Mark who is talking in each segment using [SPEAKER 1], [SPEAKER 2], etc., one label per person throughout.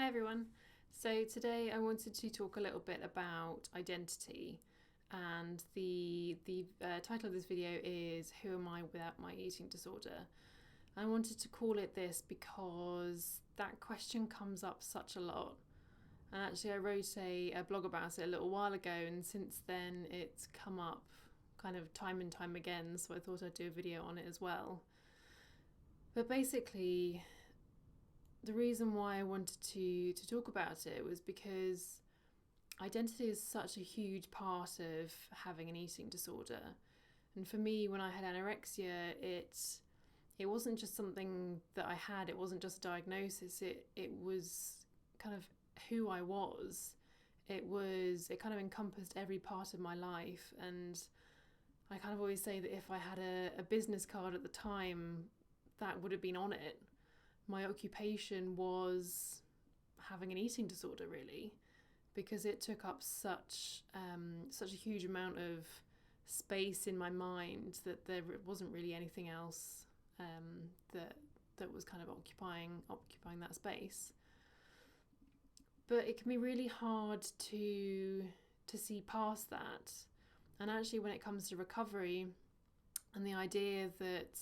[SPEAKER 1] Hi everyone. So today I wanted to talk a little bit about identity, and the title of this video is "Who Am I Without My Eating Disorder?" I wanted to call it this because that question comes up such a lot. And actually, I wrote a blog about it a little while ago, and since then it's come up kind of time and time again. So I thought I'd do a video on it as well. But basically, the reason why I wanted to talk about it was because identity is such a huge part of having an eating disorder. And for me, when I had anorexia, it wasn't just something that I had, it wasn't just a diagnosis, it was kind of who I was. It kind of encompassed every part of my life. And I kind of always say that if I had a business card at the time, that would have been on it. My occupation was having an eating disorder, really, because it took up such a huge amount of space in my mind that there wasn't really anything else that was kind of occupying that space. But it can be really hard to see past that. And actually, when it comes to recovery and the idea that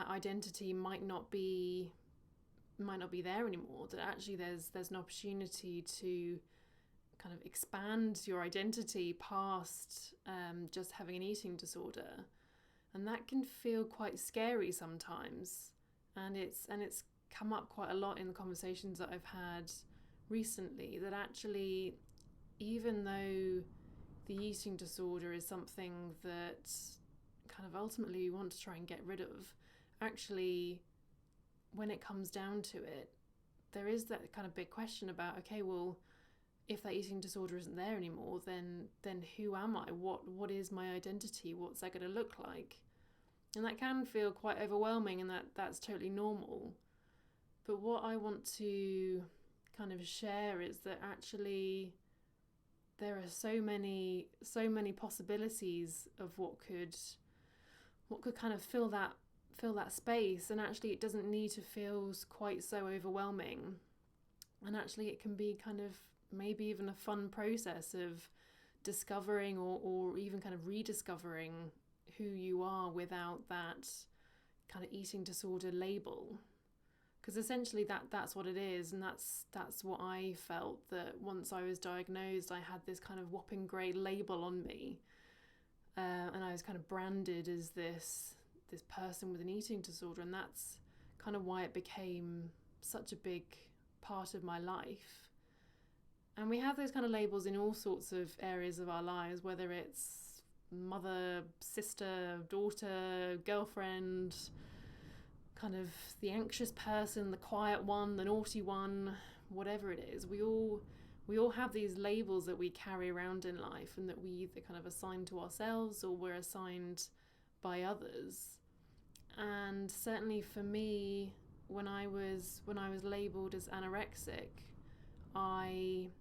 [SPEAKER 1] identity might not be there anymore, that actually there's an opportunity to kind of expand your identity past just having an eating disorder. And that can feel quite scary sometimes, and it's come up quite a lot in the conversations that I've had recently, that actually, even though the eating disorder is something that kind of ultimately we want to try and get rid of, actually, when it comes down to it, there is that kind of big question about, okay, well, if that eating disorder isn't there anymore, then who am I? What is my identity? What's that going to look like? And that can feel quite overwhelming, and that's totally normal. But what I want to kind of share is that actually there are so many possibilities of what could kind of fill that space, and actually it doesn't need to feel quite so overwhelming. And actually it can be kind of maybe even a fun process of discovering or even kind of rediscovering who you are without that kind of eating disorder label. Because essentially that's what it is, and that's what I felt, that once I was diagnosed, I had this kind of whopping grey label on me, and I was kind of branded as this person with an eating disorder, and that's kind of why it became such a big part of my life. And we have those kind of labels in all sorts of areas of our lives, whether it's mother, sister, daughter, girlfriend, kind of the anxious person, the quiet one, the naughty one, whatever it is. We all have these labels that we carry around in life, and that we either kind of assign to ourselves or we're assigned by others. And certainly for me, when I was labelled as anorexic, I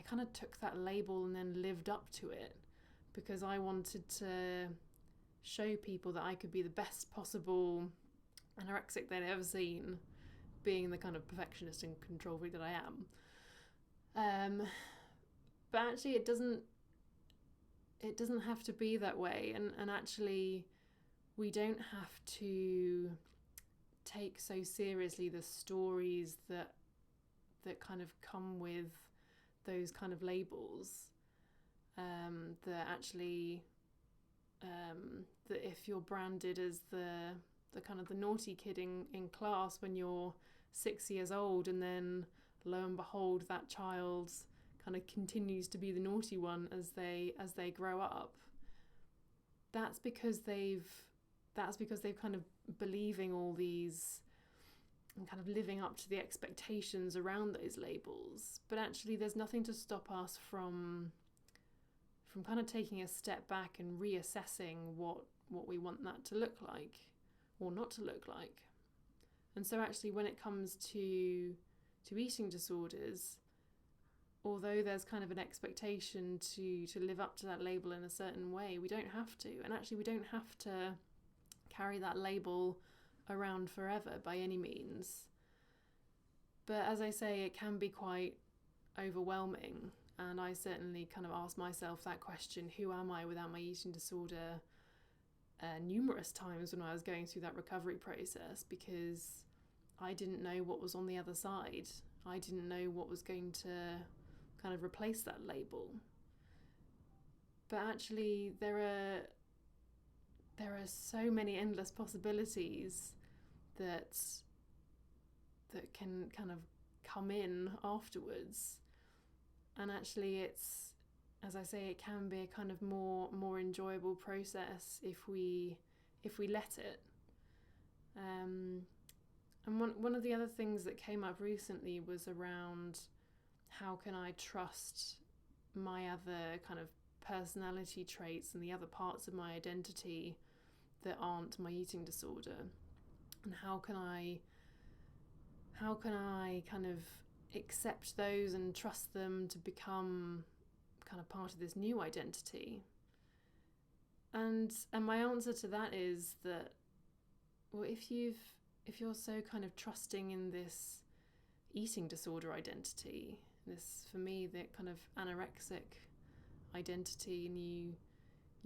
[SPEAKER 1] kind of took that label and then lived up to it, because I wanted to show people that I could be the best possible anorexic they'd ever seen, being the kind of perfectionist and control freak that I am. But actually it doesn't have to be that way, and actually we don't have to take so seriously the stories that kind of come with those kind of labels. That actually, that if you're branded as the kind of the naughty kid in class when you're 6 years old, and then lo and behold that child kind of continues to be the naughty one as they grow up, that's because they've kind of believing all these and kind of living up to the expectations around those labels. But actually there's nothing to stop us from kind of taking a step back and reassessing what we want that to look like or not to look like. And so actually when it comes to eating disorders, although there's kind of an expectation to live up to that label in a certain way, we don't have to. And actually we don't have to carry that label around forever by any means. But as I say, it can be quite overwhelming. And I certainly kind of asked myself that question, who am I without my eating disorder, numerous times when I was going through that recovery process, because I didn't know what was on the other side. I didn't know what was going to kind of replace that label. But actually, there are so many endless possibilities that can kind of come in afterwards. And actually, it's, as I say, it can be a kind of more enjoyable process if we let it. And one of the other things that came up recently was around how can I trust my other kind of personality traits and the other parts of my identity that aren't my eating disorder, and how can I kind of accept those and trust them to become kind of part of this new identity. And my answer to that is that, well, if you're so kind of trusting in this eating disorder identity, this, for me, the kind of anorexic identity, and you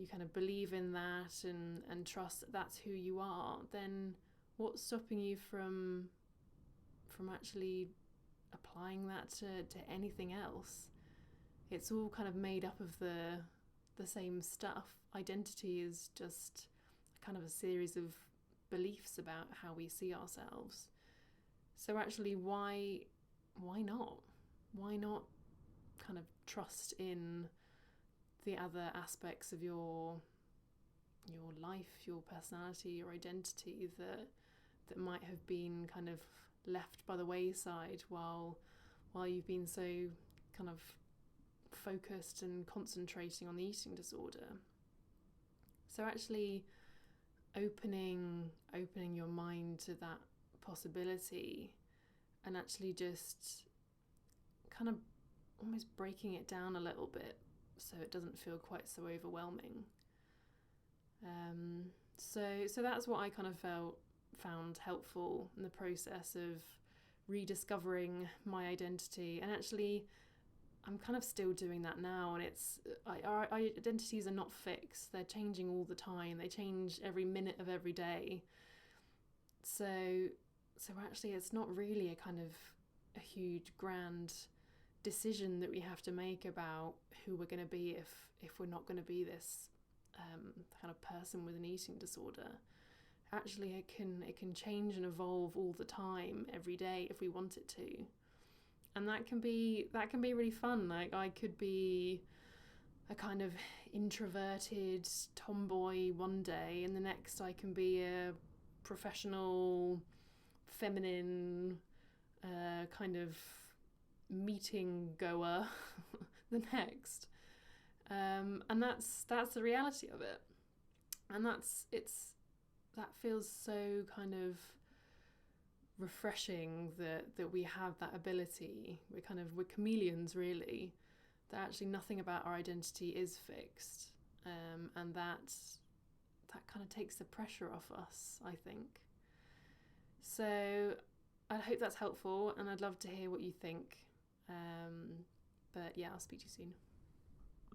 [SPEAKER 1] kind of believe in that and trust that that's who you are, then what's stopping you from actually applying that to anything else? It's all kind of made up of the same stuff. Identity is just kind of a series of beliefs about how we see ourselves. So actually, why not? Why not kind of trust in the other aspects of your life, your personality, your identity that might have been kind of left by the wayside while you've been so kind of focused and concentrating on the eating disorder. So actually opening your mind to that possibility, and actually just kind of almost breaking it down a little bit so it doesn't feel quite so overwhelming. So that's what I kind of found helpful in the process of rediscovering my identity. And actually, I'm kind of still doing that now, and our identities are not fixed. They're changing all the time. They change every minute of every day. So actually, it's not really a kind of a huge grand decision that we have to make about who we're going to be if we're not going to be this kind of person with an eating disorder. Actually, it can change and evolve all the time, every day, if we want it to. And that can be really fun. Like, I could be a kind of introverted tomboy one day, and the next I can be a professional, feminine, kind of meeting goer the next. And that's the reality of it. And that feels so kind of refreshing that we have that ability. We're chameleons, really, that actually nothing about our identity is fixed, and that kind of takes the pressure off us, I think. So I hope that's helpful, and I'd love to hear what you think. But yeah, I'll speak to you soon.